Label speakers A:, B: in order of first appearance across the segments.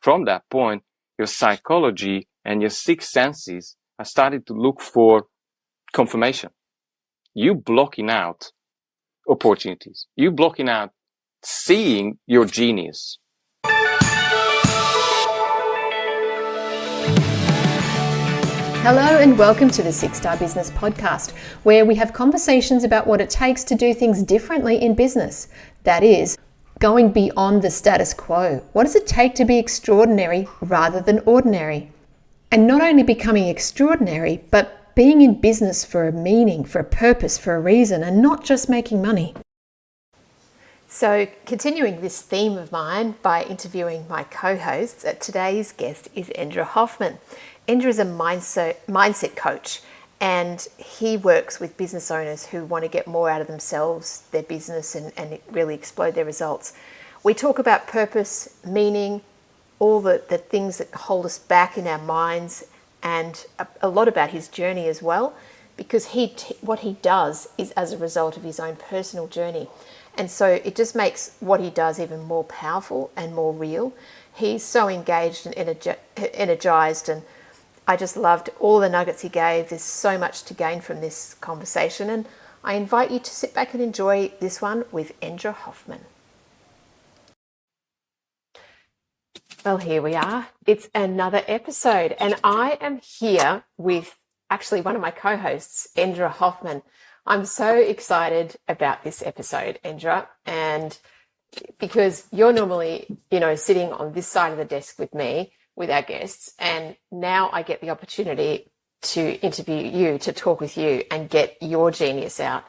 A: from that point, your psychology and your sixth senses are starting to look for confirmation. You blocking out opportunities. You blocking out seeing your genius.
B: Hello and welcome to the Six Star Business Podcast, where we have conversations about what it takes to do things differently in business. That is, going beyond the status quo. What does it take to be extraordinary rather than ordinary? And not only becoming extraordinary, but being in business for a meaning, for a purpose, for a reason, and not just making money. So, continuing this theme of mine by interviewing my co-hosts, today's guest is Endre Hoffmann. Endre is a mindset coach, and he works with business owners who want to get more out of themselves, their business, and really explode their results. We talk about purpose, meaning, all the things that hold us back in our minds, and a lot about his journey as well, because what he does is as a result of his own personal journey. And so it just makes what he does even more powerful and more real. He's so engaged and energized, and I just loved all the nuggets he gave. There's so much to gain from this conversation, and I invite you to sit back and enjoy this one with Endre Hoffmann. Well, here we are. It's another episode, and I am here with actually one of my co-hosts, Endre Hoffmann. I'm so excited about this episode, Endre, and because you're normally, sitting on this side of the desk with me, with our guests, and now I get the opportunity to interview you, to talk with you and get your genius out.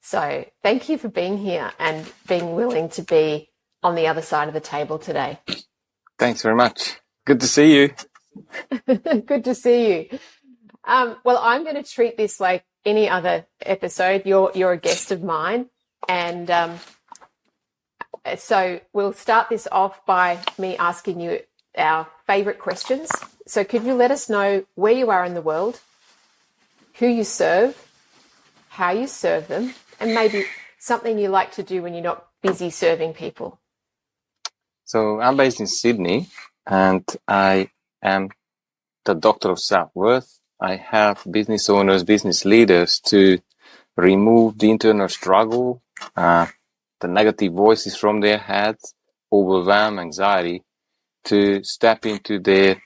B: So thank you for being here and being willing to be on the other side of the table today.
A: Thanks very much. Good to see you.
B: Good to see you. Well, I'm going to treat this like any other episode. You're a guest of mine, and so we'll start this off by me asking you our favorite questions. So could you let us know where you are in the world, who you serve, how you serve them, and maybe something you like to do when you're not busy serving people?
A: So I'm based in Sydney, and I am the doctor of self-worth. I help business owners, business leaders to remove the internal struggle, the negative voices from their heads, overwhelm, anxiety, to step into their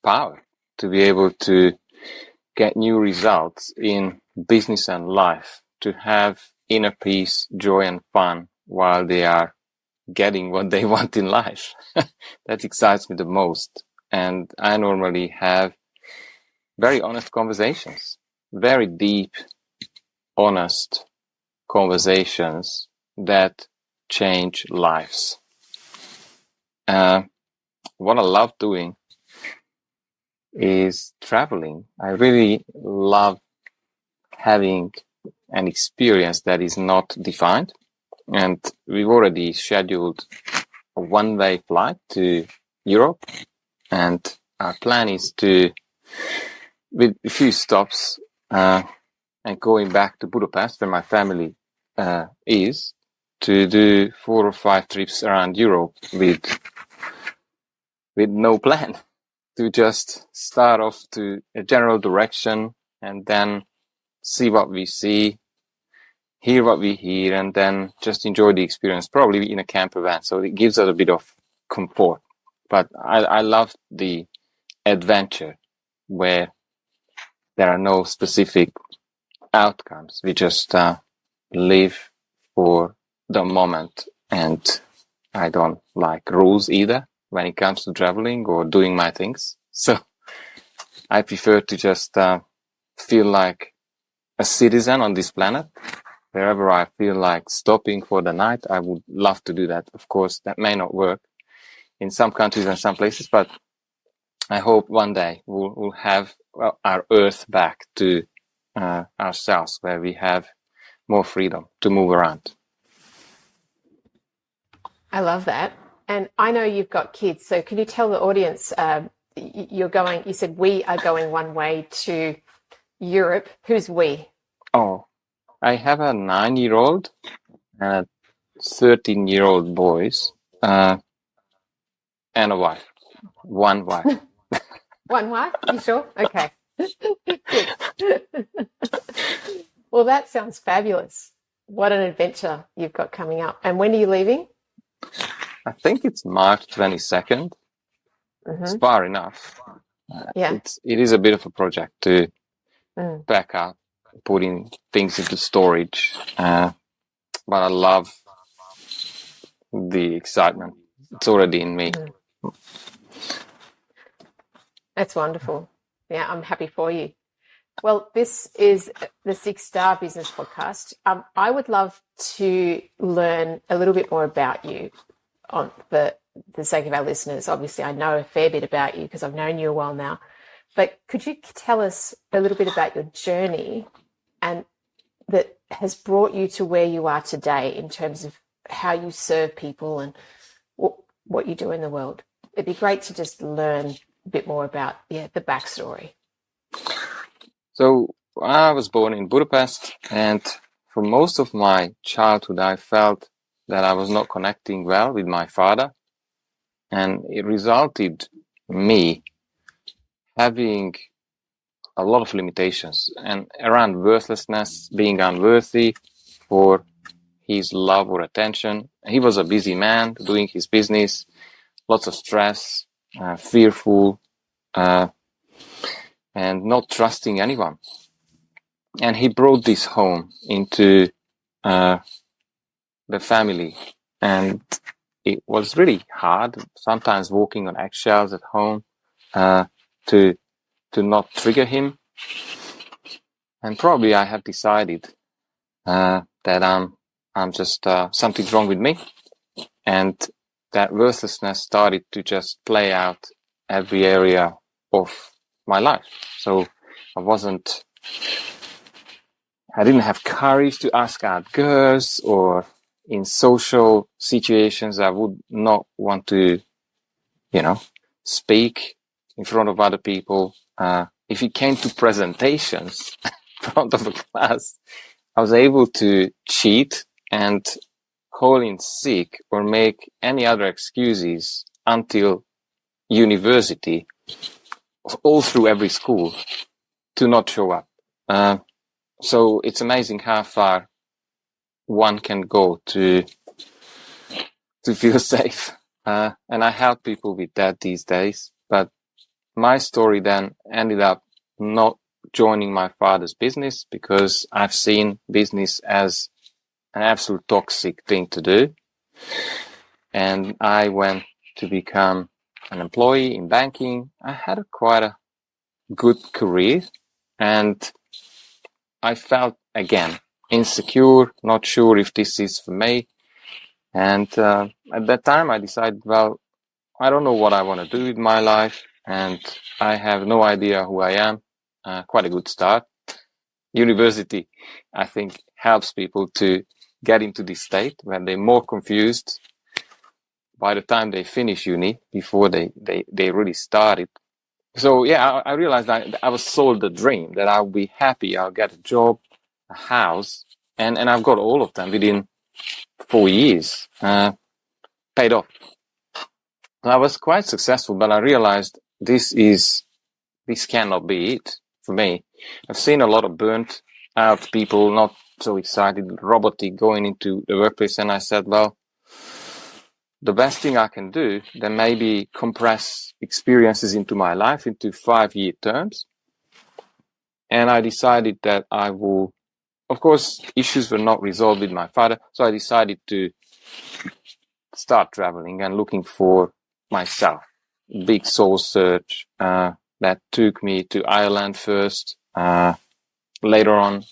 A: power, to be able to get new results in business and life, to have inner peace, joy, and fun while they are getting what they want in life. That excites me the most. And I normally have very honest conversations, very deep, honest conversations that change lives. What I love doing is traveling. I really love having an experience that is not defined. And we've already scheduled a one-way flight to Europe. And our plan is to, with a few stops, and going back to Budapest, where my family is, to do 4 or 5 trips around Europe with no plan, to just start off to a general direction and then see what we see, hear what we hear, and then just enjoy the experience, probably in a camper van. So it gives us a bit of comfort. But I love the adventure where there are no specific outcomes. We just live for the moment, and I don't like rules either when it comes to traveling or doing my things. So I prefer to just feel like a citizen on this planet. Wherever I feel like stopping for the night, I would love to do that. Of course, that may not work in some countries and some places, but I hope one day we'll have our earth back to ourselves, where we have more freedom to move around.
B: I love that. And I know you've got kids, so can you tell the audience, you said we are going one way to Europe. Who's we?
A: Oh, I have a 9-year-old and a 13-year-old boys, and a wife. One wife.
B: One wife? You sure? Okay. Good. Well, that sounds fabulous. What an adventure you've got coming up. And when are you leaving?
A: I think it's March 22nd. It's far enough.
B: Yeah.
A: It is a bit of a project to
B: Mm.
A: back up, putting things into storage. But I love the excitement. It's already in me.
B: That's wonderful. Yeah, I'm happy for you. Well, this is the Six Star Business Podcast. I would love to learn a little bit more about you on the sake of our listeners. Obviously, I know a fair bit about you because I've known you a while now. But could you tell us a little bit about your journey and that has brought you to where you are today in terms of how you serve people and what you do in the world? It'd be great to just learn a bit more about the backstory.
A: So I was born in Budapest, and for most of my childhood, I felt that I was not connecting well with my father, and it resulted in me having a lot of limitations and around worthlessness, being unworthy for his love or attention. He was a busy man doing his business, lots of stress, fearful, and not trusting anyone. And he brought this home into the family, and it was really hard, sometimes walking on eggshells at home, to not trigger him. And probably I have decided that I'm just something's wrong with me, and that worthlessness started to just play out every area of my life. So I didn't have courage to ask out girls, or in social situations I would not want to, speak in front of other people. If it came to presentations in front of a class, I was able to cheat and call in sick or make any other excuses until university, all through every school, to not show up. So it's amazing how far one can go to feel safe. And I help people with that these days. But my story then ended up not joining my father's business because I've seen business as an absolute toxic thing to do. And I went to become an employee in banking. I had quite a good career, and I felt, again, insecure, not sure if this is for me. And at that time, I decided, well, I don't know what I want to do with my life, and I have no idea who I am. Quite a good start. University, I think, helps people to get into this state when they're more confused by the time they finish uni before they really started. So yeah, I realized that I was sold the dream that I'll be happy, I'll get a job, a house, and I've got all of them within 4 years, paid off. I was quite successful, but I realized this cannot be it for me. I've seen a lot of burnt out people, not so excited, robotic, going into the workplace, and I said, well, the best thing I can do, then maybe compress experiences into my life into 5-year terms. And I decided that I will, of course, issues were not resolved with my father. So I decided to start traveling and looking for myself. Big soul search that took me to Ireland first. Later on,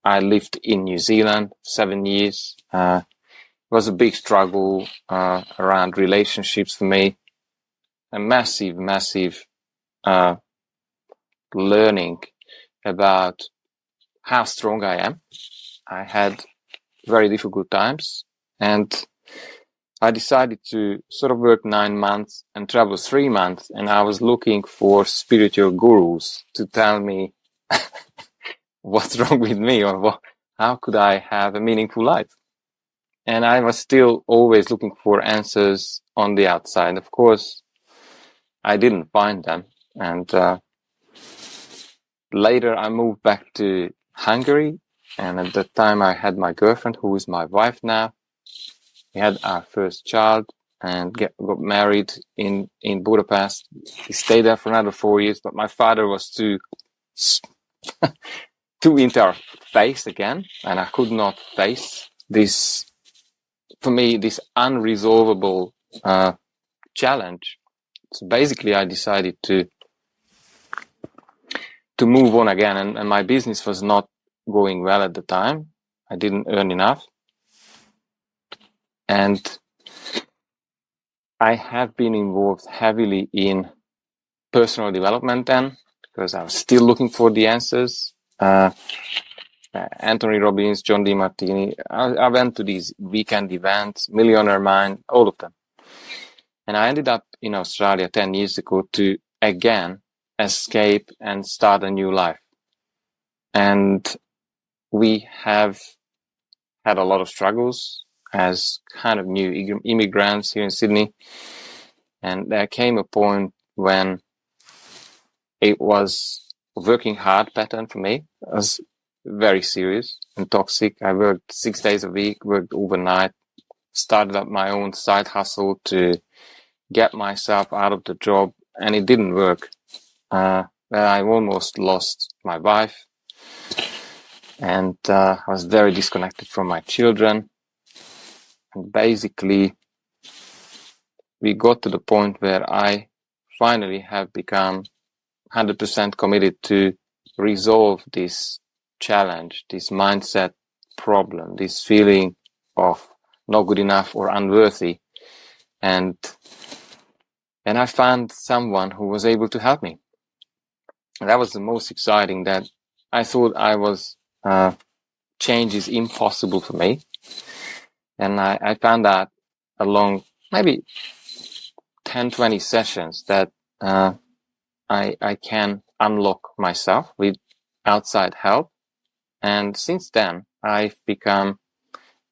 A: I lived in New Zealand 7 years. It was a big struggle around relationships for me. A massive learning about how strong I am. I had very difficult times, and I decided to sort of work 9 months and travel 3 months, and I was looking for spiritual gurus to tell me what's wrong with me, or how could I have a meaningful life. And I was still always looking for answers on the outside. Of course, I didn't find them. And later I moved back to Hungary. And at that time I had my girlfriend, who is my wife now. We had our first child and got married in Budapest. We stayed there for another 4 years, but my father was too into our face again, and I could not face this, for me, this unresolvable challenge. So basically I decided to move on again, and my business was not going well at the time. I didn't earn enough. And I have been involved heavily in personal development then, because I was still looking for the answers. Anthony Robbins, John DeMartini. I went to these weekend events, Millionaire Mind, all of them. And I ended up in Australia 10 years ago to again escape and start a new life. And we have had a lot of struggles as kind of new immigrants here in Sydney. And there came a point when it was a working hard pattern for me. It was very serious and toxic. I worked 6 days a week, worked overnight, started up my own side hustle to get myself out of the job, and it didn't work. I almost lost my wife, and I was very disconnected from my children. And basically, we got to the point where I finally have become 100% committed to resolve this challenge, this mindset problem, this feeling of not good enough or unworthy. And I found someone who was able to help me. And that was the most exciting, that I thought change is impossible for me. And I found that along maybe 10, 20 sessions that I can unlock myself with outside help. And since then, I've become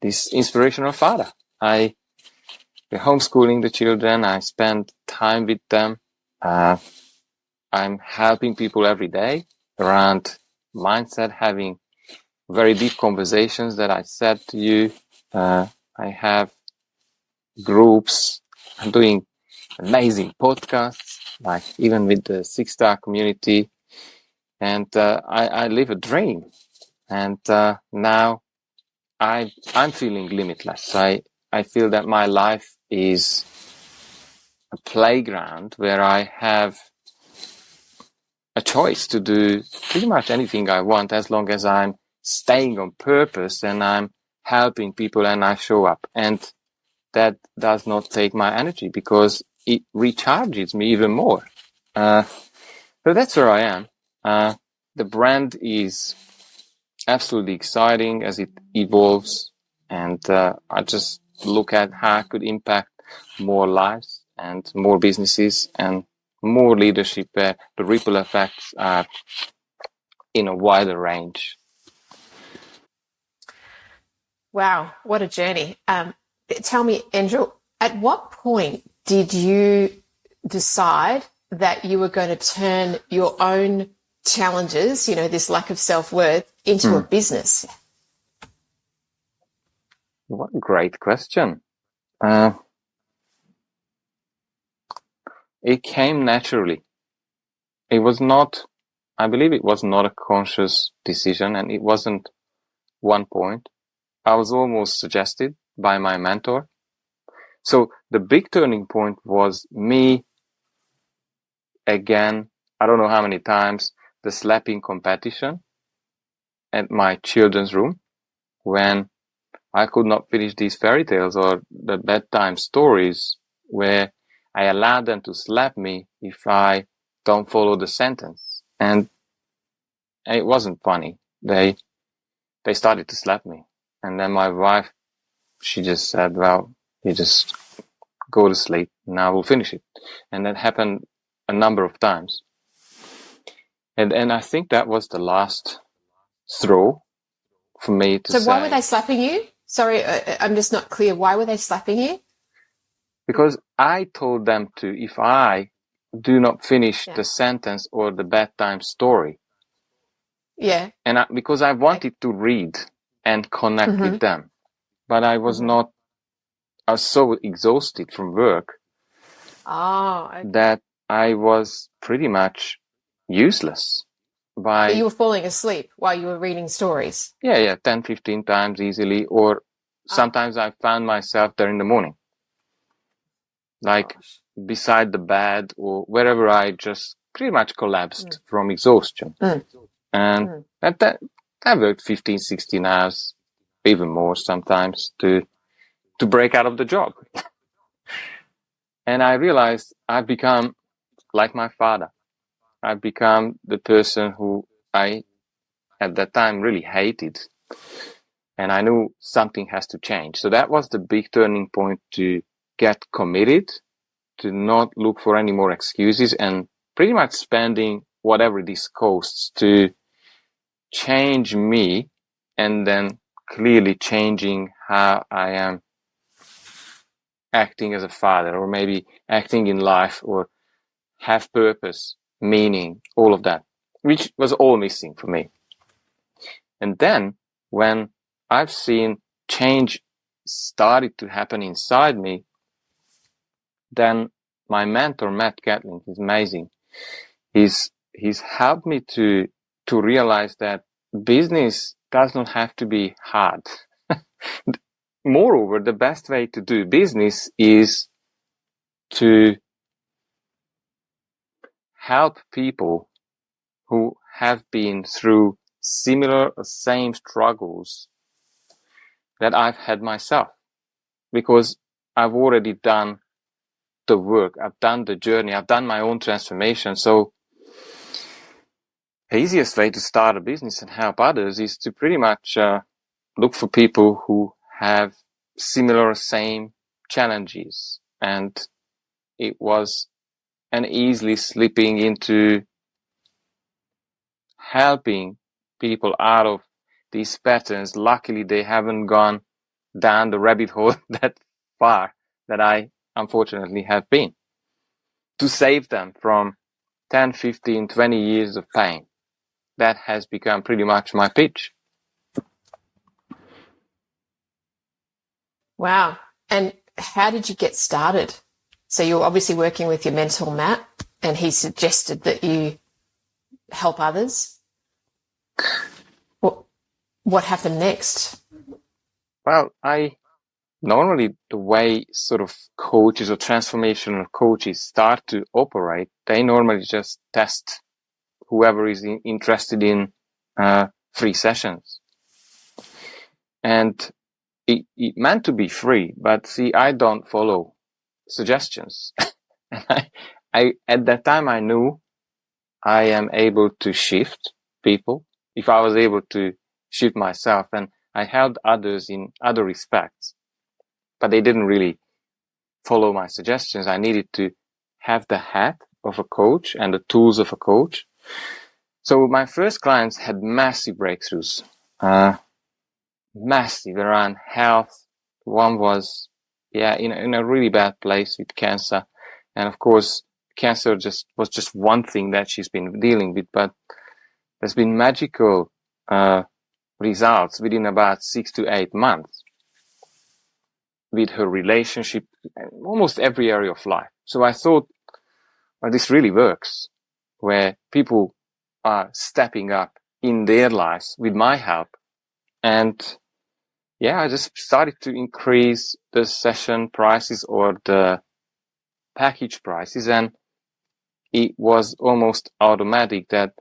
A: this inspirational father. We're homeschooling the children. I spend time with them. I'm helping people every day around mindset, having very deep conversations that I said to you. I have groups. I'm doing amazing podcasts, like even with the 6-star community. And I live a dream. And now I'm feeling limitless. I feel that my life is a playground where I have a choice to do pretty much anything I want, as long as I'm staying on purpose and I'm helping people and I show up. And that does not take my energy, because it recharges me even more. So that's where I am. The brand is absolutely exciting as it evolves, and I just look at how I could impact more lives and more businesses and more leadership, where the ripple effects are in a wider range.
B: Wow, what a journey. Tell me, Endre, at what point did you decide that you were going to turn your own challenges, this lack of self-worth, into a business?
A: What a great question. It came naturally. It was not, I believe it was not a conscious decision, and it wasn't one point. I was almost suggested by my mentor. So the big turning point was me, again, I don't know how many times, the slapping competition at my children's room, when I could not finish these fairy tales or the bedtime stories, where I allowed them to slap me if I don't follow the sentence. And it wasn't funny. They started to slap me. And then my wife, she just said, well, you just go to sleep and I will finish it. And that happened a number of times. And I think that was the last straw for me to say.
B: So why were they slapping you? Sorry, I'm just not clear. Why were they slapping you?
A: Because I told them to, if I do not finish the sentence or the bedtime story.
B: Yeah.
A: And because I wanted to read and connect with them, but I was not, I was so exhausted from work that I was pretty much useless.
B: But you were falling asleep while you were reading stories.
A: Yeah, 10, 15 times easily. Or sometimes I found myself there in the morning, like beside the bed or wherever. I just pretty much collapsed from exhaustion. And that worked 15, 16 hours, even more sometimes, to break out of the job. And I realized I've become like my father. I've become the person who I, at that time, really hated. And I knew something has to change. So that was the big turning point to get committed, to not look for any more excuses, and pretty much spending whatever this costs to change me, and then clearly changing how I am acting as a father, or maybe acting in life, or have purpose, meaning, all of that, which was all missing for me. And then when I've seen change started to happen inside me, then my mentor, Matt Gatling, is amazing. He's helped me to realize that business does not have to be hard. Moreover, the best way to do business is to help people who have been through similar or same struggles that I've had myself, because I've already done the work, I've done the journey, I've done my own transformation. So the easiest way to start a business and help others is to pretty much look for people who have similar, same challenges. And it was an easily slipping into helping people out of these patterns. Luckily, they haven't gone down the rabbit hole that far that I unfortunately have been, to save them from 10, 15, 20 years of pain. That has become pretty much my pitch.
B: Wow. And how did you get started? So you're obviously working with your mentor, Matt, and he suggested that you help others. What happened next?
A: Well, normally the way sort of coaches or transformational coaches start to operate, they normally just test whoever is interested in free sessions. And it meant to be free, but see, I don't follow suggestions. I at that time I knew I am able to shift people if I was able to shift myself, and I helped others in other respects, but they didn't really follow my suggestions. I needed to have the hat of a coach and the tools of a coach. So my first clients had massive breakthroughs, massive, around health. One was, in a really bad place with cancer. And of course, cancer was just one thing that she's been dealing with, but there's been magical results within about 6 to 8 months with her relationship and almost every area of life. So I thought, well, this really works, where people are stepping up in their lives with my help. And I just started to increase the session prices or the package prices, and it was almost automatic that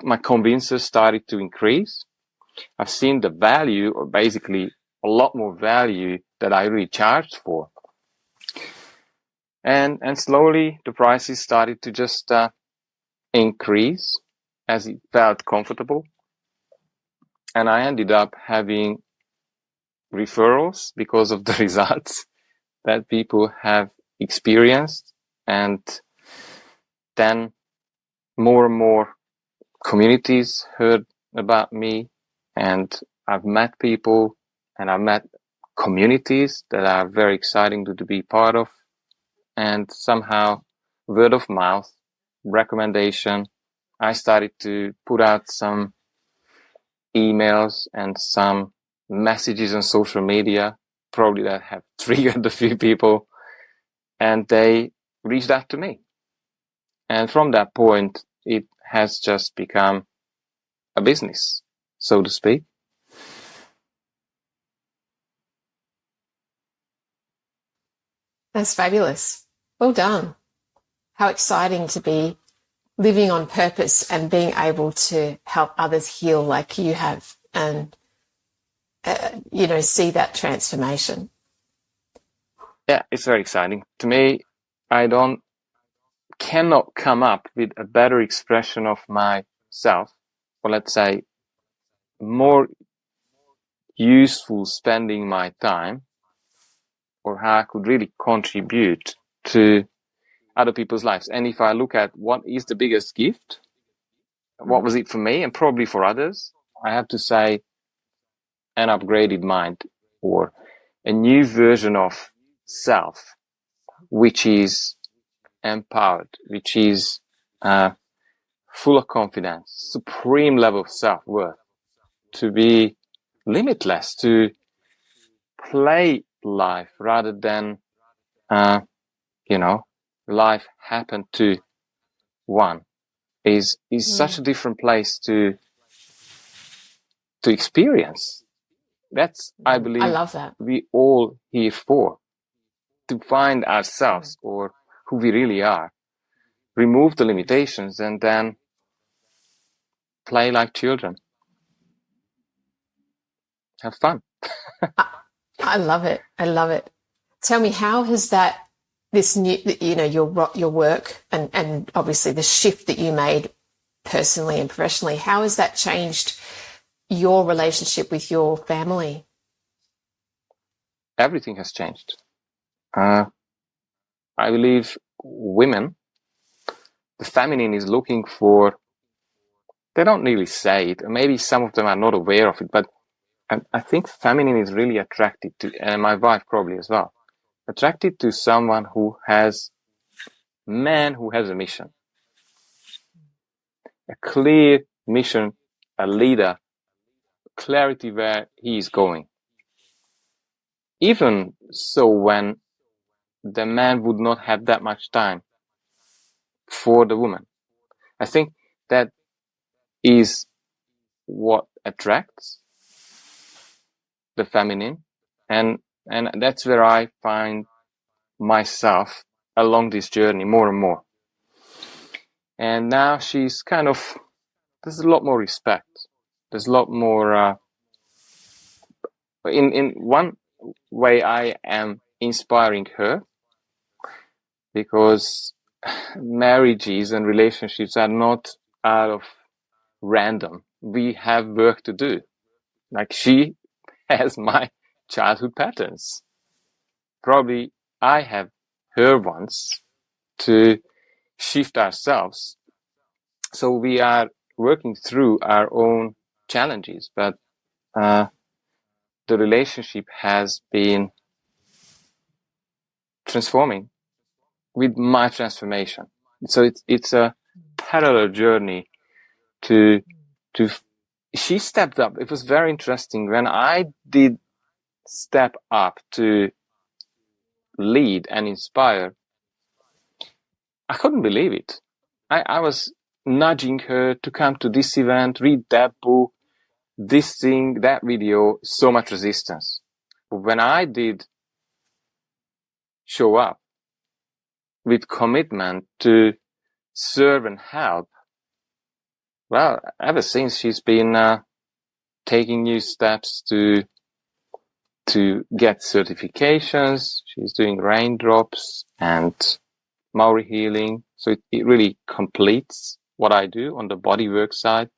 A: my convincers started to increase. I've seen the value, or basically a lot more value, that I really charged for. And slowly the prices started to just increase as it felt comfortable. And I ended up having referrals because of the results that people have experienced. And then more and more communities heard about me, and I've met people, and I've met communities that are very exciting to be part of. And somehow word of mouth, recommendation. I started to put out some emails and some messages on social media, probably that have triggered a few people, and they reached out to me. And from that point, it has just become a business, so to speak.
B: That's fabulous. Well done. How exciting to be living on purpose and being able to help others heal like you have and, see that transformation.
A: Yeah, it's very exciting. To me, I cannot come up with a better expression of myself, or let's say more useful spending my time, or how I could really contribute to other people's lives. And if I look at what is the biggest gift, what was it for me and probably for others, I have to say an upgraded mind, or a new version of self, which is empowered, which is full of confidence, supreme level of self-worth, to be limitless, to play life rather than, life happen to one, is such a different place to experience. That's, I believe,
B: I love that.
A: we all here for, to find ourselves or who we really are, remove the limitations, and then play like children. Have fun.
B: I love it. I love it. Tell me, how has this new, your work and obviously the shift that you made personally and professionally, how has that changed your relationship with your family?
A: Everything has changed. I believe women, the feminine is looking for, they don't really say it, maybe some of them are not aware of it, but I think feminine is really attracted to, and my wife probably as well, attracted to someone who has a mission, a clear mission, a leader, clarity where he is going. Even so, when the man would not have that much time for the woman, I think that is what attracts the feminine, and that's where I find myself along this journey more and more. And now she's kind of, there's a lot more respect, there's a lot more in one way I am inspiring her, because marriages and relationships are not out of random. We have work to do. Like, she has my childhood patterns. Probably I have her ones, to shift ourselves. So we are working through our own challenges, but the relationship has been transforming with my transformation. So it's a parallel journey to she stepped up. It was very interesting when I did step up to lead and inspire. I couldn't believe it. I was nudging her to come to this event, read that book, this thing, that video, so much resistance. But when I did show up with commitment to serve and help, well, ever since she's been taking new steps to get certifications. She's doing raindrops and Maori healing. So it really completes what I do on the bodywork side.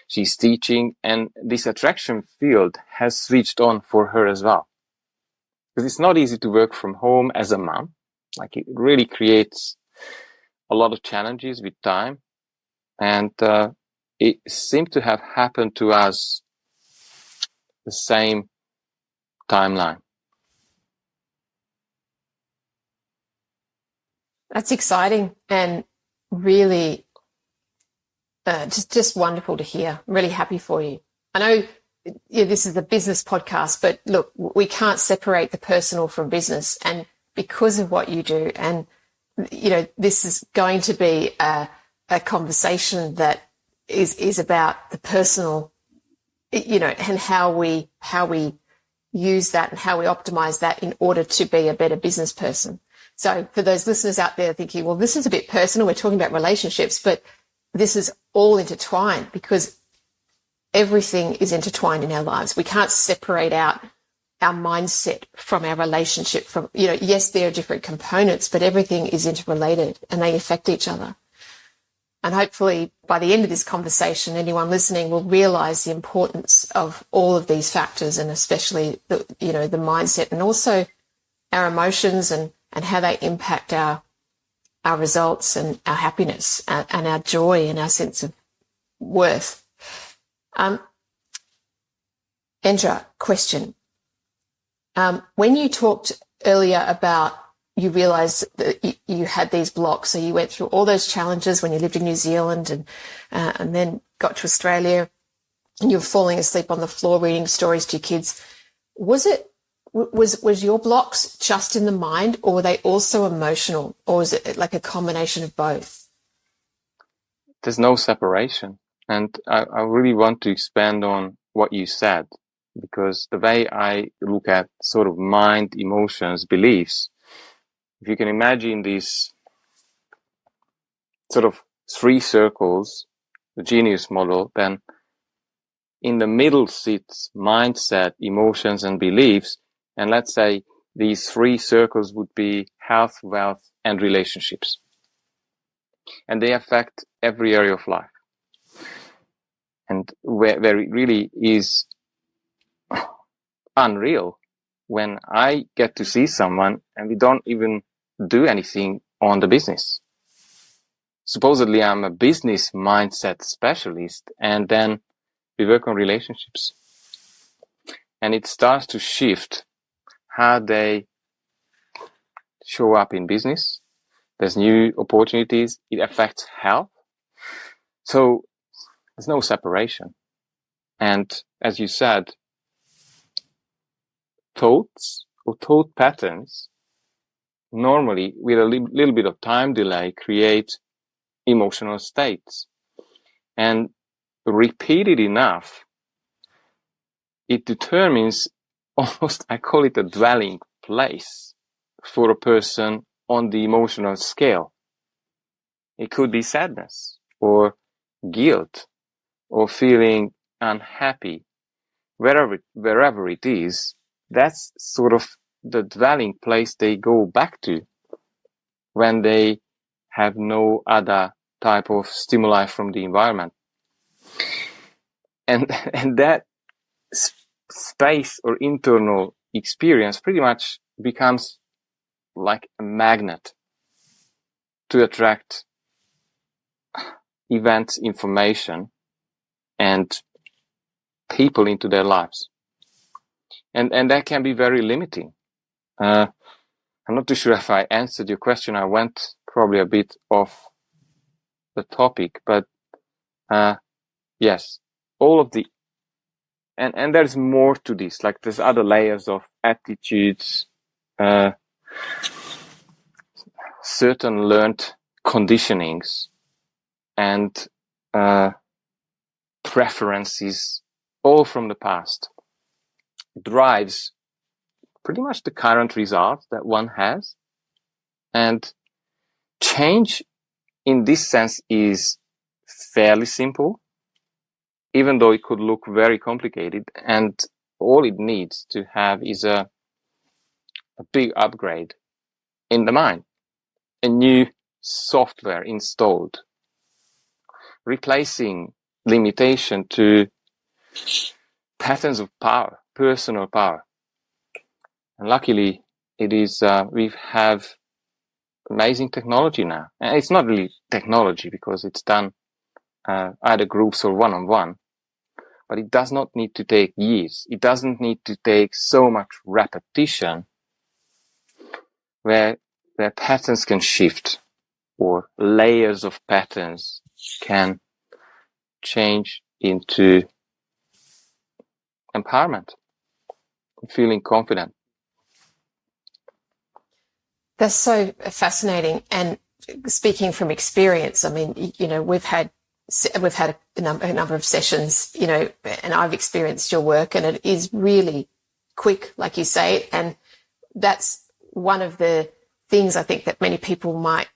A: She's teaching, and this attraction field has switched on for her as well. Because it's not easy to work from home as a mom. Like, it really creates a lot of challenges with time. And it seemed to have happened to us the same timeline.
B: That's exciting and really just wonderful to hear. I'm really happy for you. I know this is the business podcast, but look, we can't separate the personal from business. And because of what you do, and this is going to be a conversation that is about the personal, and how we use that and how we optimize that in order to be a better business person. So for those listeners out there thinking, well, this is a bit personal, we're talking about relationships, but this is all intertwined because everything is intertwined in our lives. We can't separate out our mindset from our relationship from, yes, there are different components, but everything is interrelated and they affect each other. And hopefully by the end of this conversation, anyone listening will realize the importance of all of these factors, and especially the mindset, and also our emotions and how they impact our results and our happiness and our joy and our sense of worth. Endre, question. When you talked earlier about you realized that you had these blocks, so you went through all those challenges when you lived in New Zealand and then got to Australia, and you were falling asleep on the floor reading stories to your kids. Was your blocks just in the mind, or were they also emotional, or was it like a combination of both?
A: There's no separation. And I really want to expand on what you said, because the way I look at sort of mind, emotions, beliefs, if you can imagine these sort of three circles, the genius model, then in the middle sits mindset, emotions, and beliefs. And let's say these three circles would be health, wealth, and relationships. And they affect every area of life. And where it really is unreal when I get to see someone and we don't even do anything on the business. Supposedly I'm a business mindset specialist, and then we work on relationships. And it starts to shift how they show up in business. There's new opportunities. It affects health. So there's no separation. And as you said, thoughts or thought patterns normally, with a little bit of time delay, create emotional states. And repeated enough, it determines almost, I call it a dwelling place for a person on the emotional scale. It could be sadness or guilt or feeling unhappy. Wherever it is, that's sort of the dwelling place they go back to when they have no other type of stimuli from the environment. And that space or internal experience pretty much becomes like a magnet to attract events, information, and people into their lives. And that can be very limiting. I'm not too sure if I answered your question. I went probably a bit off the topic, but yes, all of the, and there's more to this, like there's other layers of attitudes, certain learned conditionings, and preferences, all from the past, drives pretty much the current result that one has. And change in this sense is fairly simple, even though it could look very complicated. And all it needs to have is a big upgrade in the mind, a new software installed, replacing limitation to patterns of power, personal power. And luckily, it is, we have amazing technology now. And it's not really technology because it's done either groups or one-on-one, but it does not need to take years. It doesn't need to take so much repetition where patterns can shift or layers of patterns can change into empowerment, feeling confident.
B: That's so fascinating. And speaking from experience, I mean, you know, we've had a number of sessions, you know, and I've experienced your work, and it is really quick, like you say. And that's one of the things I think that many people might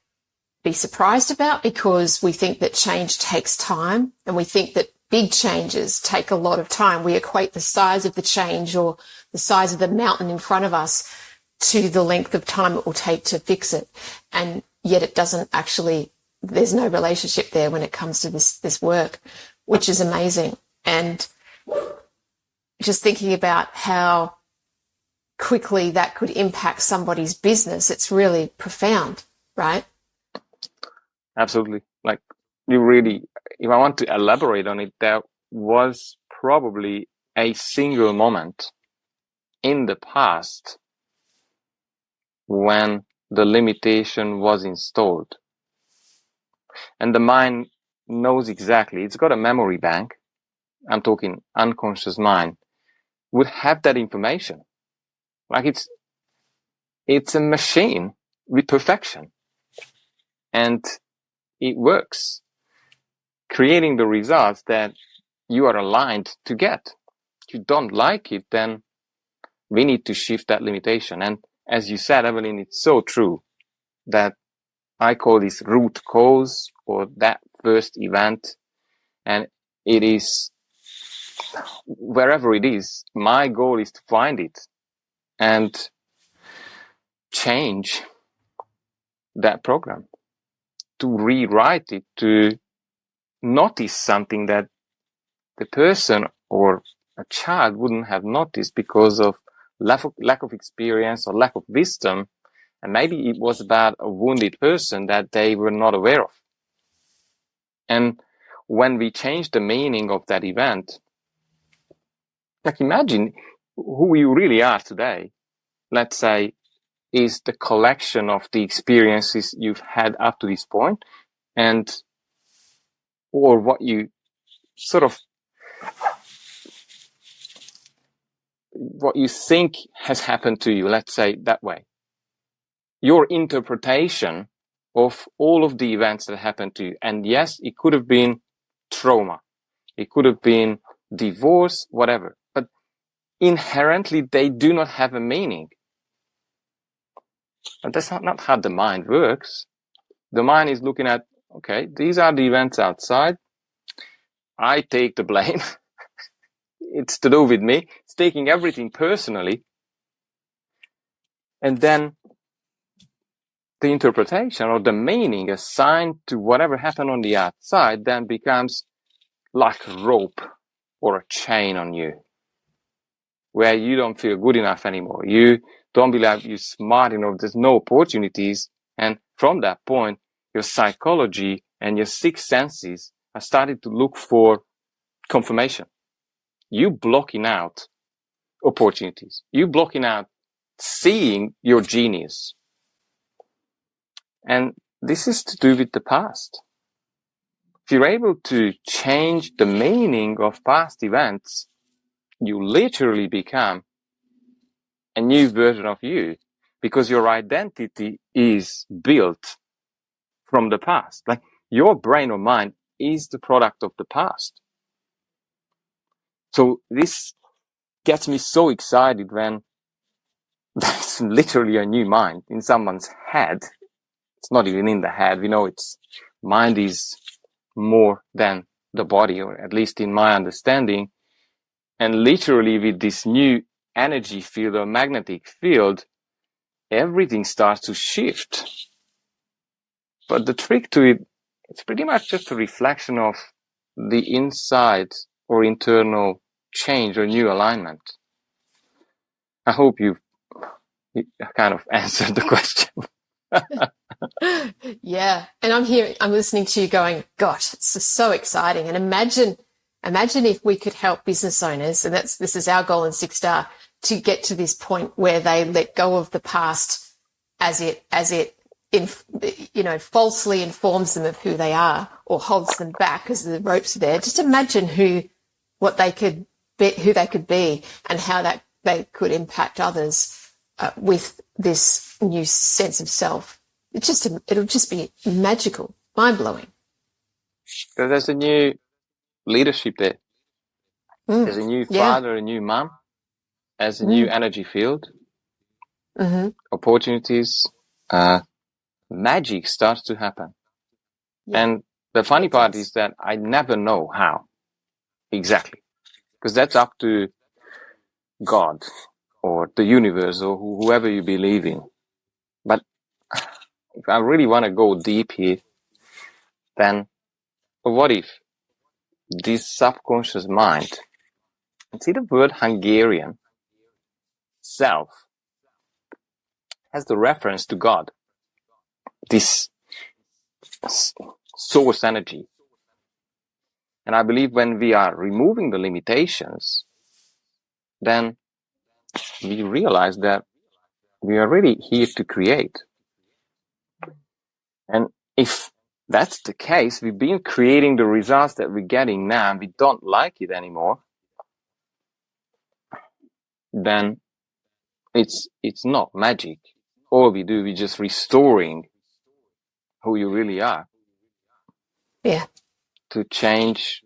B: be surprised about, because we think that change takes time, and we think that big changes take a lot of time. We equate the size of the change or the size of the mountain in front of us to the length of time it will take to fix it. And yet it doesn't actually, there's no relationship there when it comes to this work, which is amazing. And just thinking about how quickly that could impact somebody's business, it's really profound, right?
A: Absolutely. Like, you really, if I want to elaborate on it, there was probably a single moment in the past when the limitation was installed. And the mind knows exactly, it's got a memory bank, I'm talking unconscious mind, would have that information. Like, it's a machine with perfection. And it works, creating the results that you are aligned to get. If you don't like it, then we need to shift that limitation. And as you said, Evelyn, it's so true that I call this root cause, or that first event. And it is, wherever it is, my goal is to find it and change that program, to rewrite it, to notice something that the person or a child wouldn't have noticed because of lack of experience or lack of wisdom. And maybe it was about a wounded person that they were not aware of. And when we change the meaning of that event, like, imagine who you really are today, let's say, is the collection of the experiences you've had up to this point, and or what you sort of, what you think has happened to you, let's say that way. Your interpretation of all of the events that happened to you. And yes, it could have been trauma. It could have been divorce, whatever. But inherently, they do not have a meaning. And that's not how the mind works. The mind is looking at, okay, these are the events outside. I take the blame. It's to do with me. It's taking everything personally. And then the interpretation or the meaning assigned to whatever happened on the outside then becomes like a rope or a chain on you, where you don't feel good enough anymore. You don't believe you're smart enough. There's no opportunities. And from that point, your psychology and your sixth senses are starting to look for confirmation. You blocking out opportunities. You blocking out seeing your genius. And this is to do with the past. If you're able to change the meaning of past events, you literally become a new version of you, because your identity is built from the past. Like, your brain or mind is the product of the past. So this gets me so excited when there's literally a new mind in someone's head. It's not even in the head. We know it's mind is more than the body, or at least in my understanding. And literally, with this new energy field or magnetic field, everything starts to shift. But the trick to it, it's pretty much just a reflection of the inside or internal change or new alignment. I hope you kind of answered the question.
B: Yeah. And I'm listening to you going, gosh, it's so exciting. And imagine if we could help business owners, and this is our goal in Six Star, to get to this point where they let go of the past as it falsely informs them of who they are or holds them back because the ropes are there. Just imagine who they could be, and how that they could impact others with this new sense of self. It'll just be magical, mind-blowing.
A: So there's a new leadership there. There's a new father, a new mom, as a new energy field, opportunities, magic starts to happen. Yeah. And the funny part is that I never know how exactly, because that's up to God or the universe or whoever you believe in. But if I really want to go deep here, then what if this subconscious mind, see the word Hungarian, self, has the reference to God, this source energy. And I believe when we are removing the limitations, then we realize that we are really here to create. And if that's the case, we've been creating the results that we're getting now and we don't like it anymore, then it's not magic. All we do, we're just restoring who you really are.
B: Yeah.
A: To change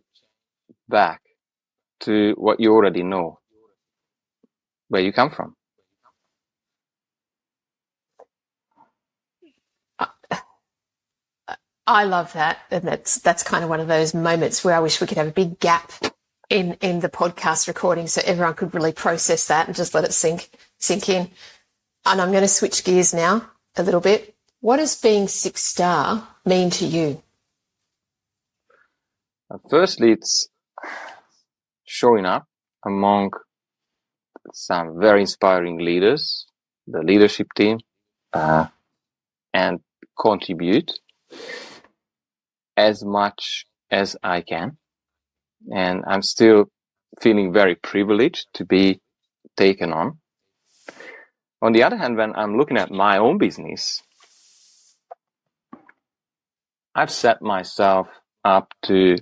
A: back to what you already know, where you come from.
B: I love that. And that's kind of one of those moments where I wish we could have a big gap in the podcast recording so everyone could really process that and just let it sink in. And I'm going to switch gears now a little bit. What does being 6-star mean to you?
A: Firstly, it's showing up among some very inspiring leaders, the leadership team, and contribute as much as I can. And I'm still feeling very privileged to be taken on. On the other hand, when I'm looking at my own business, I've set myself up to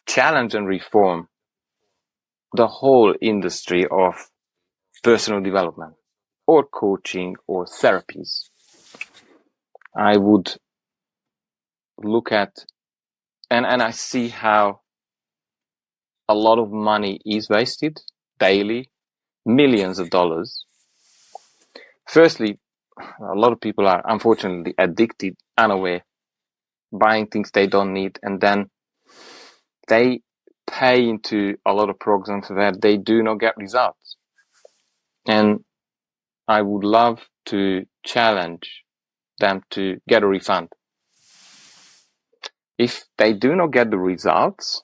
A: challenge and reform the whole industry of personal development or coaching or therapies. I would look at, and I see how a lot of money is wasted daily, millions of dollars. Firstly, a lot of people are unfortunately addicted, unaware, buying things they don't need, and then they pay into a lot of programs where they do not get results. And I would love to challenge them to get a refund. If they do not get the results,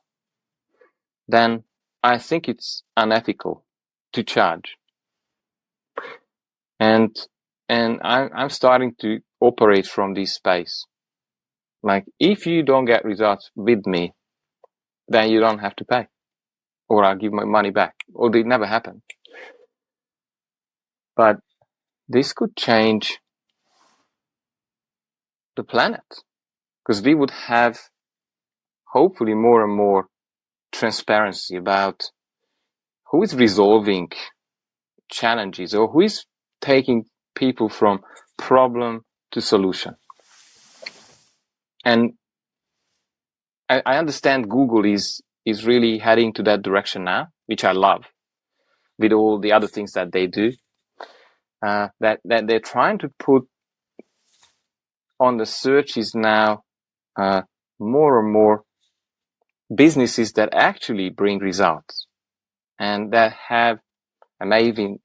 A: then I think it's unethical to charge. And I'm starting to operate from this space. Like, if you don't get results with me, then you don't have to pay, or I'll give my money back, or it never happened. But this could change the planet, because we would have hopefully more and more transparency about who is resolving challenges or who is taking people from problem to solution. And I understand Google is really heading to that direction now, which I love, with all the other things that they do, that they're trying to put on the searches now more and more businesses that actually bring results and that have amazing,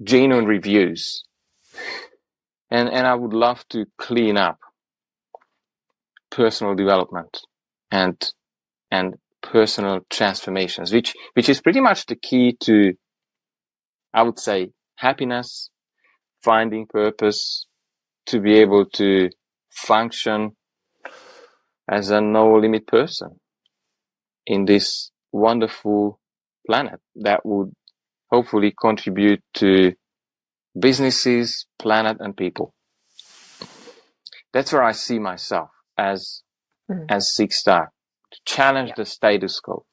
A: genuine reviews. And I would love to clean up personal development and personal transformations, which is pretty much the key to, I would say, happiness, finding purpose, to be able to function as a no-limit person in this wonderful planet that would hopefully contribute to businesses, planet, and people. That's where I see myself as 6-star, to challenge the status quo.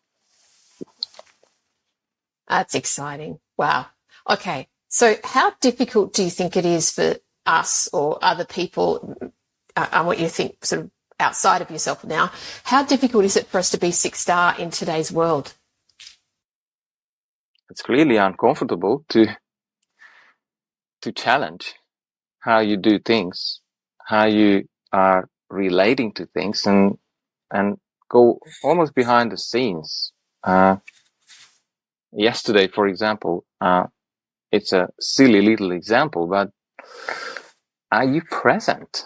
B: That's exciting. Wow. Okay. So how difficult do you think it is for us or other people, and what you think sort of outside of yourself now, how difficult is it for us to be 6-star in today's world?
A: It's clearly uncomfortable to challenge how you do things, how you are relating to things, and go almost behind the scenes. Yesterday, for example, it's a silly little example, but are you present?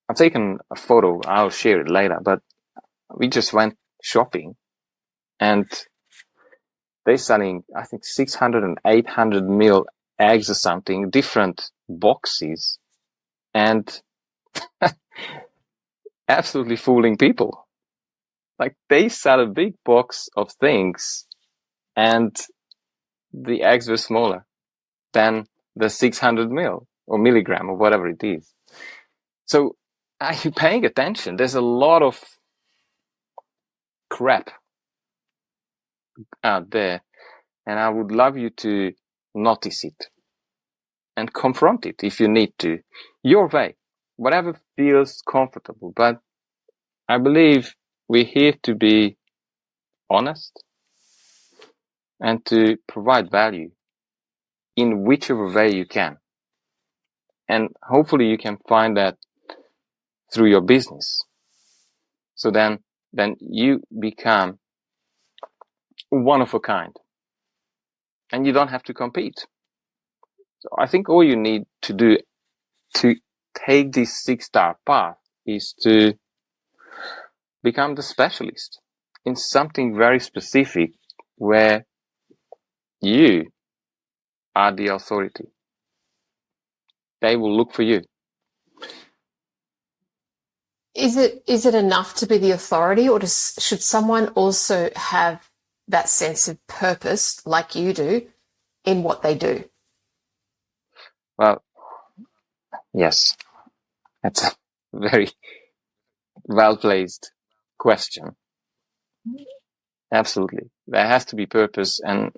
A: I've taken a photo, I'll share it later, but we just went shopping and they're selling, I think, 600 and 800 mil eggs or something, different boxes, and absolutely fooling people. Like, they sell a big box of things and the eggs were smaller than the 600 mil or milligram or whatever it is. So are you paying attention? There's a lot of crap out there, and I would love you to notice it and confront it if you need to, your way, whatever feels comfortable. But I believe we're here to be honest and to provide value in whichever way you can. And hopefully you can find that through your business. So then you become one of a kind and you don't have to compete. So I think all you need to do to take this 6-star path is to become the specialist in something very specific where you are the authority. They will look for you.
B: Is it enough to be the authority, or should someone also have that sense of purpose, like you do, in what they do?
A: Well, yes, that's a very well-placed question. Absolutely. There has to be purpose, and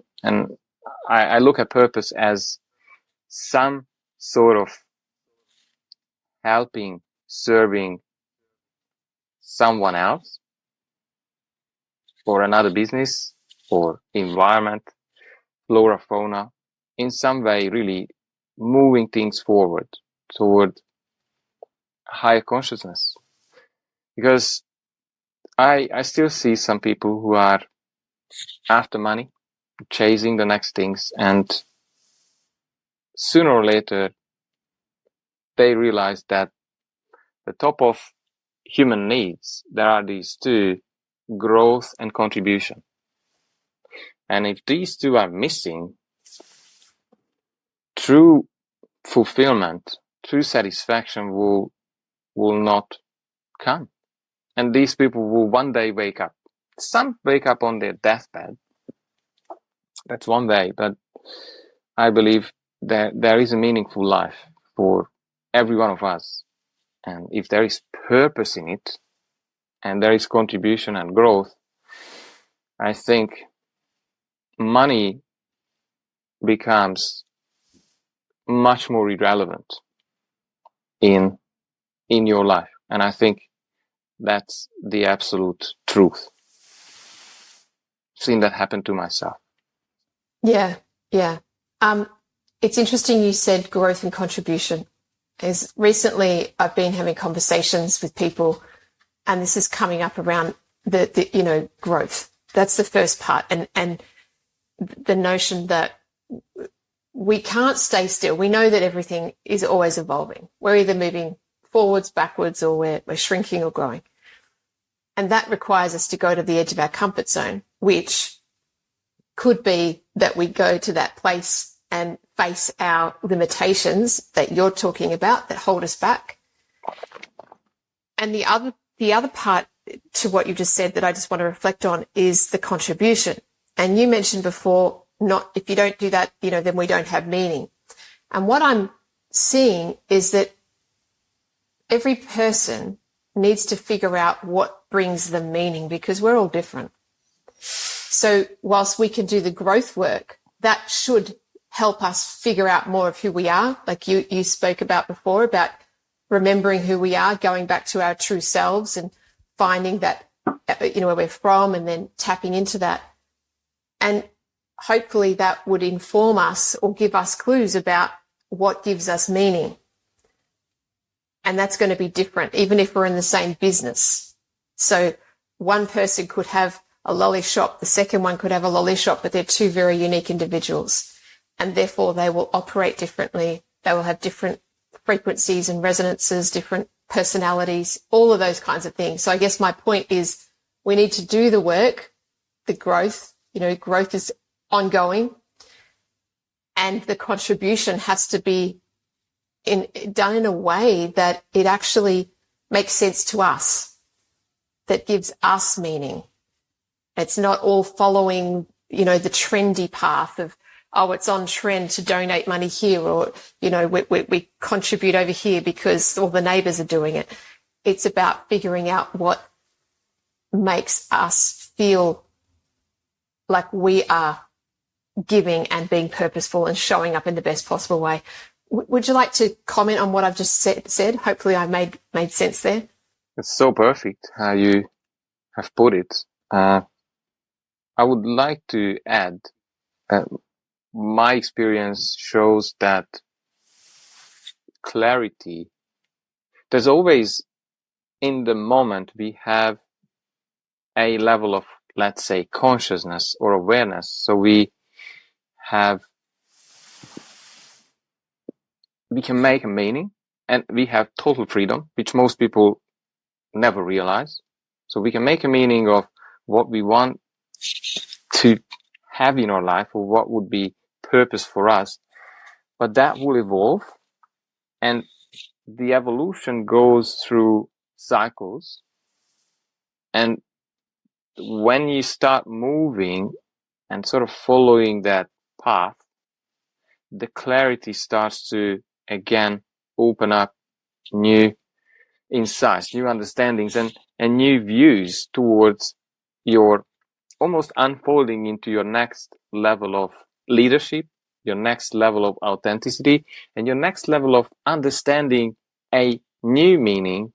A: I look at purpose as some sort of helping, serving someone else or another business or environment, flora, fauna, in some way really moving things forward toward higher consciousness. Because I still see some people who are after money, chasing the next things, and sooner or later they realize that the top of human needs, there are these two, growth and contribution. And if these two are missing, true fulfillment, true satisfaction will not come. And these people will one day wake up. Some wake up on their deathbed. That's one way, but I believe that there is a meaningful life for every one of us. And if there is purpose in it, and there is contribution and growth, I think money becomes much more irrelevant in your life. And I think that's the absolute truth. I've seen that happen to myself.
B: Yeah. It's interesting you said growth and contribution. As recently I've been having conversations with people, and this is coming up around the growth. That's the first part, and the notion that we can't stay still. We know that everything is always evolving. We're either moving forwards, backwards, or we're shrinking or growing. And that requires us to go to the edge of our comfort zone, which could be that we go to that place and face our limitations that you're talking about that hold us back. And the other part to what you just said that I just want to reflect on is the contribution. And you mentioned before, not if you don't do that, then we don't have meaning. And what I'm seeing is that every person needs to figure out what brings them meaning, because we're all different. So whilst we can do the growth work, that should help us figure out more of who we are. Like you spoke about before, about remembering who we are, going back to our true selves and finding that, where we're from, and then tapping into that. And hopefully that would inform us or give us clues about what gives us meaning. And that's going to be different, even if we're in the same business. So one person could have a lolly shop, the second one could have a lolly shop, but they're two very unique individuals. And therefore they will operate differently. They will have different frequencies and resonances, different personalities, all of those kinds of things. So I guess my point is we need to do the work, the growth. Growth is ongoing, and the contribution has to be done in a way that it actually makes sense to us, that gives us meaning. It's not all following, the trendy path of, it's on trend to donate money here, or, we contribute over here because all the neighbours are doing it. It's about figuring out what makes us feel like we are giving and being purposeful and showing up in the best possible way. Would you like to comment on what I've just said? Hopefully I made sense there.
A: It's so perfect how you have put it. I would like to add, my experience shows that clarity, there's always, in the moment, we have a level of, let's say, consciousness or awareness. So we can make a meaning, and we have total freedom, which most people never realize. So we can make a meaning of what we want to have in our life, or what would be purpose for us. But that will evolve, and the evolution goes through cycles. And when you start moving and sort of following that path, the clarity starts to again open up new insights, new understandings, and new views towards your almost unfolding into your next level of leadership, your next level of authenticity, and your next level of understanding a new meaning,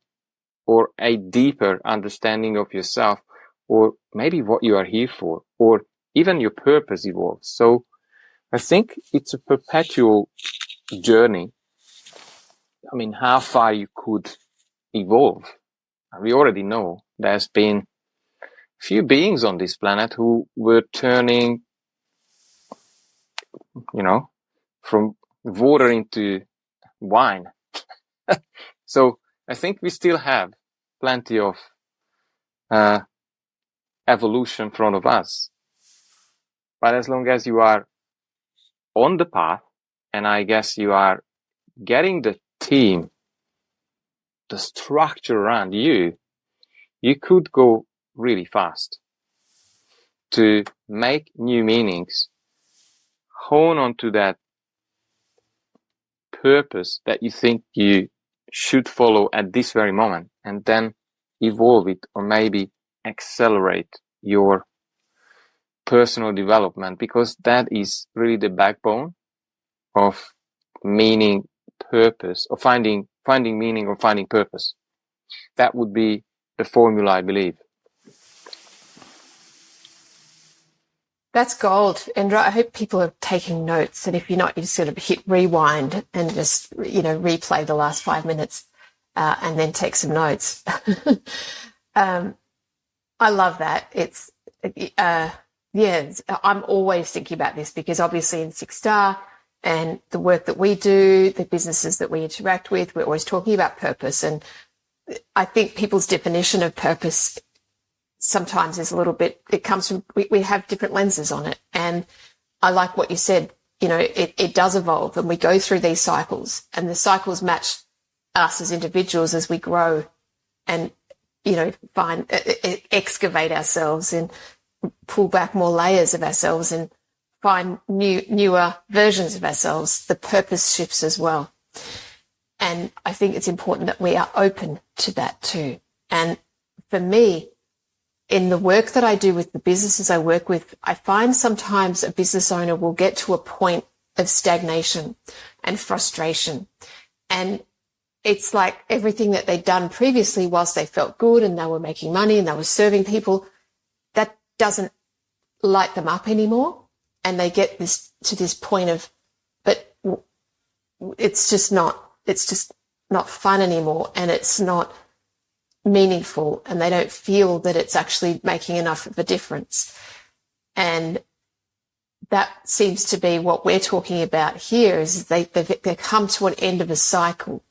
A: or a deeper understanding of yourself, or maybe what you are here for, or even your purpose evolves. So I think it's a perpetual journey. I mean, how far you could evolve. We already know there's been few beings on this planet who were turning, from water into wine. So I think we still have plenty of evolution in front of us. But as long as you are on the path, and I guess you are getting the team, the structure around you, you could go really fast to make new meanings, hone onto that purpose that you think you should follow at this very moment, and then evolve it, or maybe accelerate your personal development, because that is really the backbone of meaning, purpose, or finding meaning or finding purpose. That would be the formula, I believe.
B: That's gold, Endre. I hope people are taking notes, and if you're not, you just sort of hit rewind and just, replay the last 5 minutes and then take some notes. I love that. It's, I'm always thinking about this, because obviously in Six Star and the work that we do, the businesses that we interact with, we're always talking about purpose. And I think people's definition of purpose sometimes is a little bit, it comes from, we have different lenses on it. And I like what you said, it does evolve, and we go through these cycles, and the cycles match us as individuals as we grow and, excavate ourselves and pull back more layers of ourselves and find newer versions of ourselves, the purpose shifts as well. And I think it's important that we are open to that too. And for me, in the work that I do with the businesses I work with, I find sometimes a business owner will get to a point of stagnation and frustration. And it's like everything that they'd done previously, whilst they felt good and they were making money and they were serving people, that doesn't light them up anymore. And they get to this point of, but it's just not fun anymore, and it's not meaningful, and they don't feel that it's actually making enough of a difference. And that seems to be what we're talking about here, is they've come to an end of a cycle,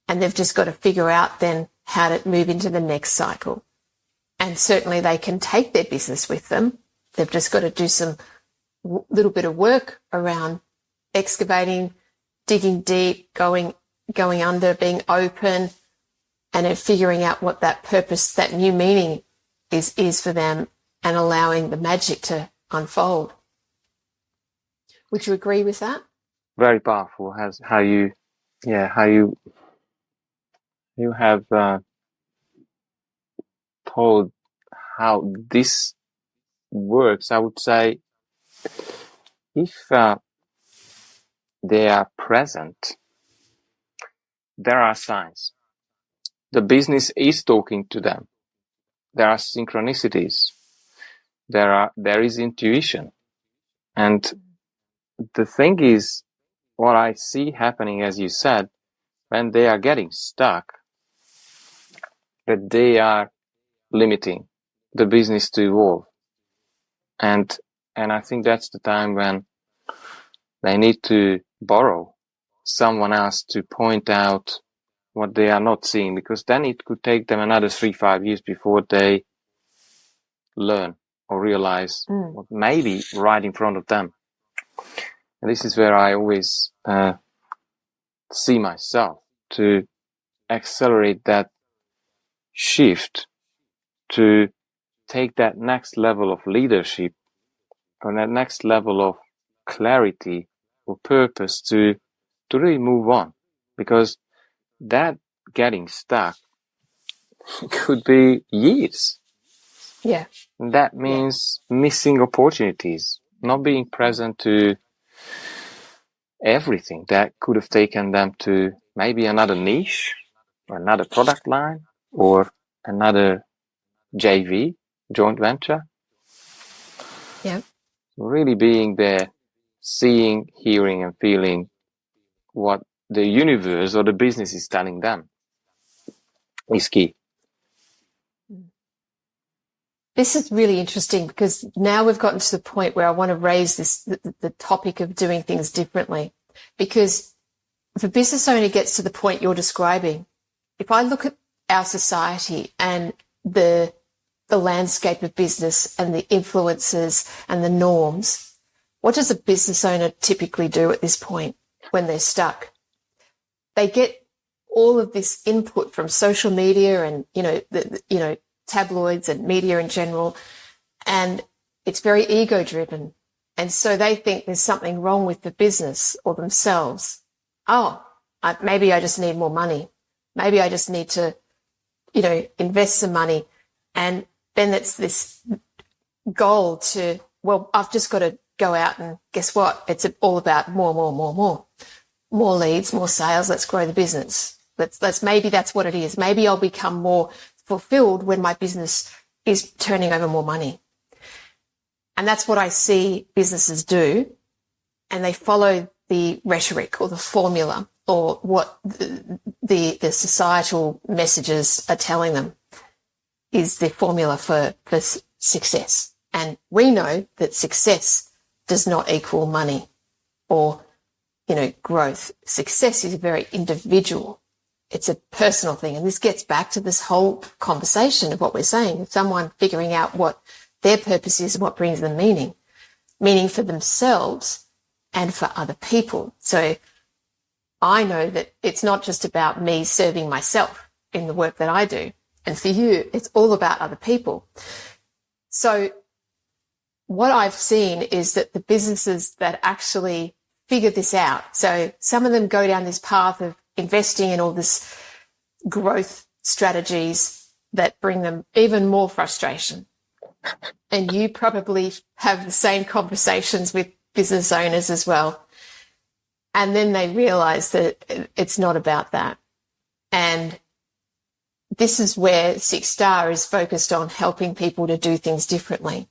B: and they've just got to figure out then how to move into the next cycle. And certainly they can take their business with them. They've just got to do some little bit of work around excavating, digging deep, going under, being open, and then figuring out what that purpose, that new meaning is for them, and allowing the magic to unfold. Would you agree with that?
A: Very powerful. How you have told how this works. I would say, if they are present, there are signs. The business is talking to them. There are synchronicities. There is intuition. And the thing is, what I see happening, as you said, when they are getting stuck, that they are limiting the business to evolve. And I think that's the time when they need to borrow someone else to point out what they are not seeing, because then it could take them another 3-5 years before they learn or realize what may be right in front of them. And this is where I always see myself, to accelerate that shift, to take that next level of leadership, or that next level of clarity or purpose, to really move on. Because that getting stuck could be years.
B: Yeah.
A: And that means missing opportunities, not being present to everything that could have taken them to maybe another niche, or another product line, or another JV, joint venture.
B: Yeah.
A: Really being there, seeing, hearing, and feeling what the universe or the business is telling them is key.
B: This is really interesting, because now we've gotten to the point where I want to raise the topic of doing things differently. Because if a business owner gets to the point you're describing, if I look at our society and the landscape of business and the influences and the norms, what does a business owner typically do at this point when they're stuck? They get all of this input from social media and, tabloids and media in general, and it's very ego driven. And so they think there's something wrong with the business or themselves. Maybe I just need more money. Maybe I just need to, invest some money. And then it's this goal to, I've just got to go out and guess what? It's all about more leads, more sales. Let's grow the business. Maybe that's what it is. Maybe I'll become more fulfilled when my business is turning over more money. And that's what I see businesses do. And they follow the rhetoric or the formula or what the societal messages are telling them is the formula for success. And we know that success does not equal money or, growth. Success is very individual. It's a personal thing. And this gets back to this whole conversation of what we're saying. Someone figuring out what their purpose is and what brings them meaning for themselves and for other people. So I know that it's not just about me serving myself in the work that I do. And for you, it's all about other people. So what I've seen is that the businesses that actually figure this out, so some of them go down this path of investing in all this growth strategies that bring them even more frustration. And you probably have the same conversations with business owners as well. And then they realize that it's not about that. And this is where Six Star is focused on helping people to do things differently.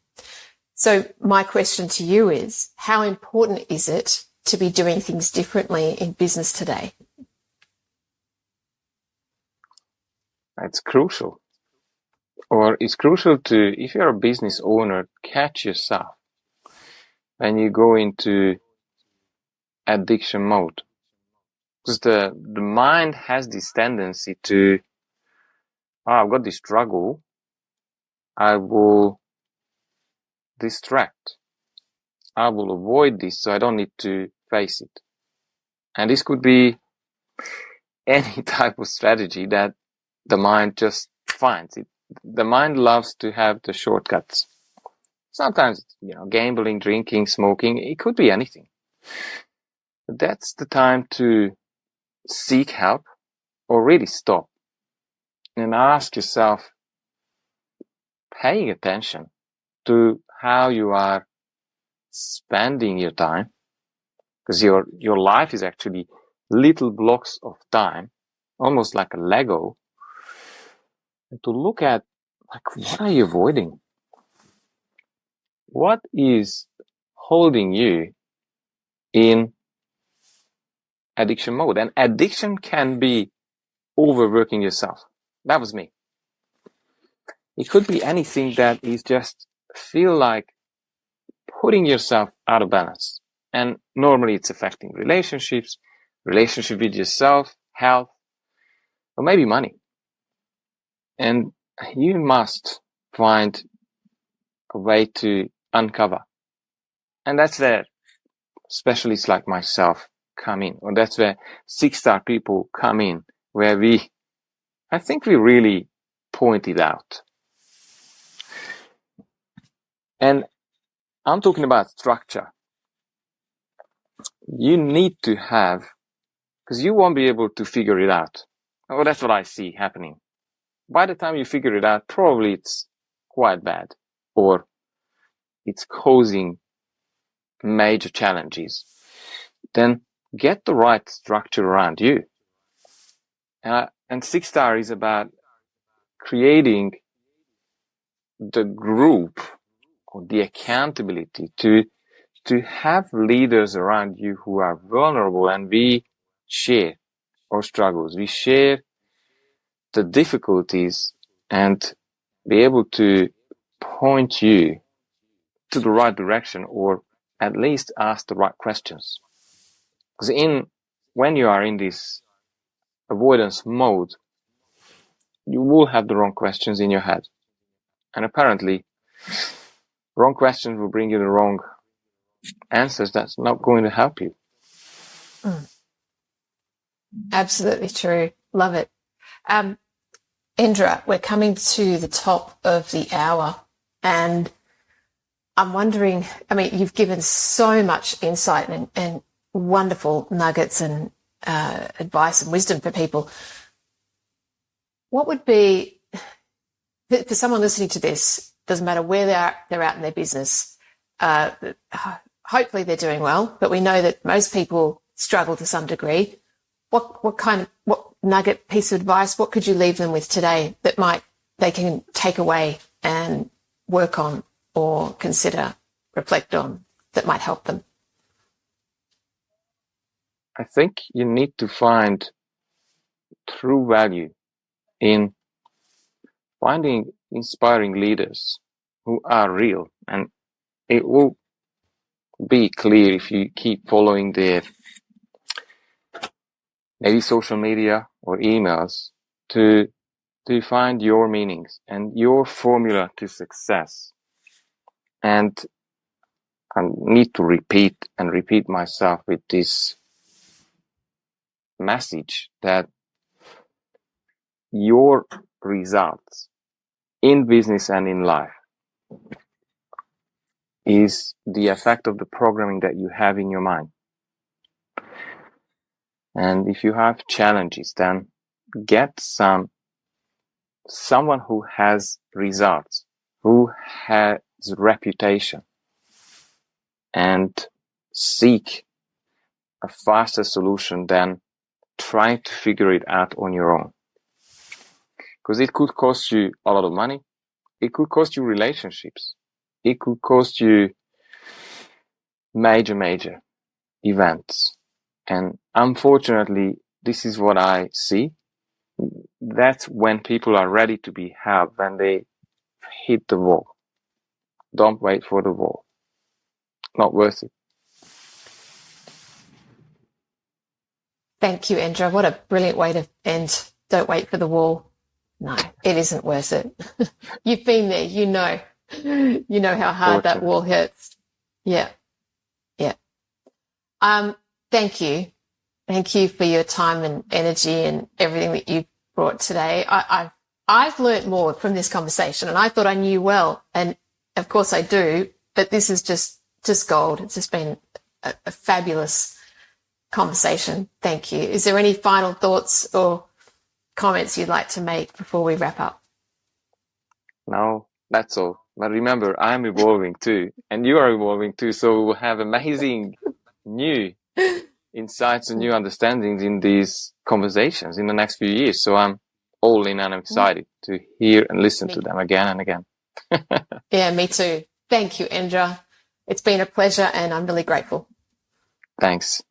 B: So my question to you is, how important is it to be doing things differently in business today?
A: It's crucial. Or it's crucial to, if you're a business owner, catch yourself when you go into addiction mode. Because the mind has this tendency to, I've got this struggle, I will distract. I will avoid this so I don't need to face it. And this could be any type of strategy that the mind just finds. The mind loves to have the shortcuts. Sometimes, gambling, drinking, smoking, it could be anything. But that's the time to seek help or really stop and ask yourself, paying attention to how you are spending your time, because your life is actually little blocks of time, almost like a Lego, and to look at, what are you avoiding? What is holding you in addiction mode? And addiction can be overworking yourself. That was me. It could be anything that is just feel like putting yourself out of balance. And normally it's affecting relationships, relationship with yourself, health, or maybe money. And you must find a way to uncover. And that's where specialists like myself come in, or that's where Six Star people come in, where I think we really point it out. And I'm talking about structure. You need to have, because you won't be able to figure it out. Oh, that's what I see happening. By the time you figure it out, probably it's quite bad, or it's causing major challenges. Then get the right structure around you. And Six Star is about creating the group or the accountability to have leaders around you who are vulnerable, and we share our struggles. We share the difficulties and be able to point you to the right direction, or at least ask the right questions. Because when you are in this avoidance mode, you will have the wrong questions in your head. And apparently, wrong questions will bring you the wrong answers. That's not going to help you.
B: Absolutely true. Love it. Endre, we're coming to the top of the hour, and I'm wondering, you've given so much insight and wonderful nuggets and advice and wisdom for people. What would be, for someone listening to this, doesn't matter where they're at in their business, hopefully they're doing well, but we know that most people struggle to some degree. What nugget piece of advice, what could you leave them with today that they can take away and work on or consider, reflect on, that might help them?
A: I think you need to find true value in finding inspiring leaders who are real. And it will be clear if you keep following their maybe social media or emails to find your meanings and your formula to success. And I need to repeat myself with this message that your results in business and in life is the effect of the programming that you have in your mind. And if you have challenges, then get someone who has results, who has reputation, and seek a faster solution than trying to figure it out on your own. Because it could cost you a lot of money. It could cost you relationships. It could cost you major events. And unfortunately, this is what I see. That's when people are ready to be helped, when they hit the wall. Don't wait for the wall. Not worth it.
B: Thank you, Endre. What a brilliant way to end. Don't wait for the wall. No, it isn't worth it. You've been there, you know. You know how hard that wall hurts. Yeah. Thank you. Thank you for your time and energy and everything that you brought today. I've learnt more from this conversation, and I thought I knew well, and of course I do, but this is just gold. It's just been a fabulous conversation. Thank you. Is there any final thoughts or comments you'd like to make before we wrap up?
A: No, that's all. But remember, I'm evolving too, and you are evolving too, so we'll have amazing new insights and new understandings in these conversations in the next few years. So I'm all in and I'm excited to hear and listen to them again and again.
B: Yeah, me too. Thank you, Endre. It's been a pleasure and I'm really grateful.
A: Thanks.